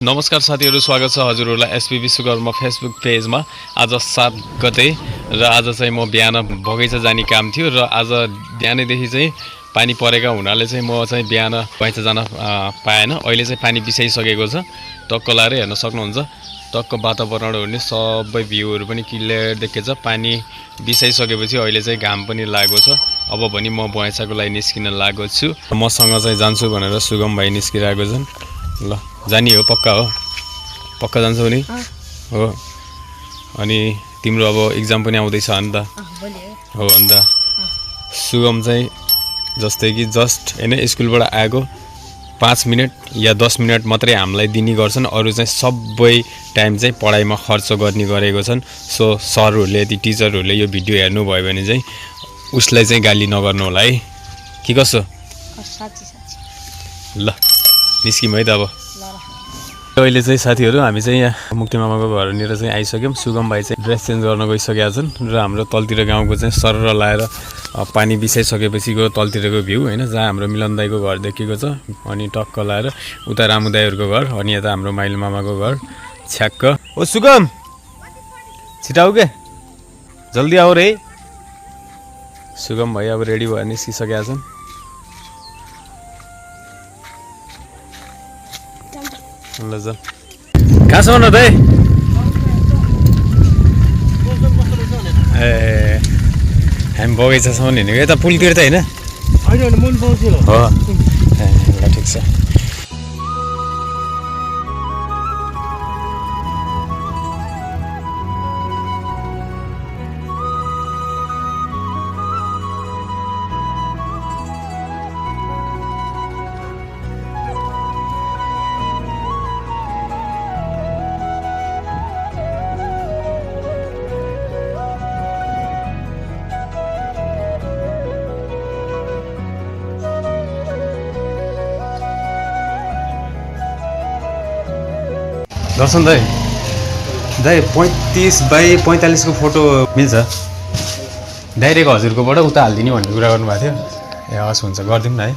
नमस्कार साथीहरु, स्वागत छ हजुरहरुलाई एसपी विश्वकर्मा फेसबुक पेजमा। आज 7 गते र आज चाहिँ म बिहान बगैँचा जाने काम थियो र आज बिहानैदेखि चाहिँ पानी परेका हुनाले चाहिँ म चाहिँ बिहान बगैँचा जान पाएन। अहिले चाहिँ पानी बिसाइसकेको छ। टक्क लाएर हेर्न सक्नुहुन्छ। टक्क वातावरण हुने सबै भ्यूहरु पनि क्लियर देखेछ। पानी बिसाइसकेपछि अहिले चाहिँ घाम पनि लागेको छ। अब भनी म बगैँचाको लागि निस्किन लागेको छु। मसँग चाहिँ जान्छु भनेर सुगम भाइ निस्किरहेको छन्। ल जानी हो, पक्का जान्छौ नि हो। अनि तिम्रो अब एक्जाम पनि आउँदैछ नि त हो। अन्त सुगम चाहिँ जस्तै कि जस्ट हैन स्कुलबाट आएको 5 मिनेट या 10 मिनेट मात्रै हामीलाई दिने गर्छन्। अरु चाहिँ सबै टाइम चाहिँ पढाइमा खर्च गर्ने गरेको छन्। सो सरहरुले यदि टिचरहरुले यो भिडियो हेर्नु भयो भने चाहिँ उसलाई चाहिँ गाली नगर्नु होला है। के कसो? ल निस्किम है त अब। अहिले चाहिँ साथीहरु हामी चाहिँ यहाँ मुक्ति मामाको घरनिर चाहिँ आइसक्यौं। सुगम भाइ चाहिँ ड्रेस चेन्ज गर्न गइसकेका छन् र हाम्रो तलतिर गाउँको चाहिँ सरर लाएर पानी बिसाइसकेपछिको तलतिरको भ्यू हैन, जहाँ हाम्रो मिलन दाइको घर देखेको छ। अनि टक्क लाएर उता रामु दाइहरुको घर, अनि यता हाम्रो माइल मामाको घर छ्याक्क। ओ सुगम छिटाउ के, जल्दी आऊ रे। सुगम भाइ अब रेडी भएर निस्किसकेका छन्। ल जा कहाँसम्म न दाइ? ए हामी बगैँचासम्म हिँडेको, यता पुलतिर त होइन? हो ल ठिक छ। दर्शन दाइ 35x45 को फोटो मिल्छ? डाइरेक्ट हजुरकोबाट उता हालिदिने भन्ने कुरा गर्नुभएको थियो। ए हस् हुन्छ, गरिदिउँ न है।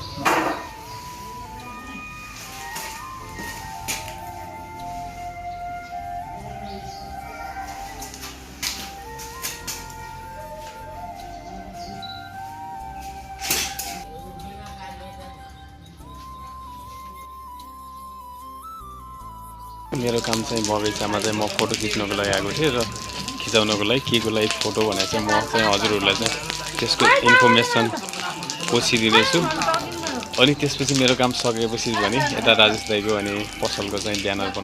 मेरो काम चाहिँ बगैँचामा चाहिँ म फोटो खिच्नको लागि आएको थिएँ र खिचाउनको लागि के को लागि फोटो भने चाहिँ म चाहिँ हजुरहरूलाई चाहिँ त्यसको इन्फर्मेसन पोसिदिनेछु। अनि त्यसपछि मेरो काम सकेपछि भने यता राजेश दाइको अनि पसलको चाहिँ ब्यानर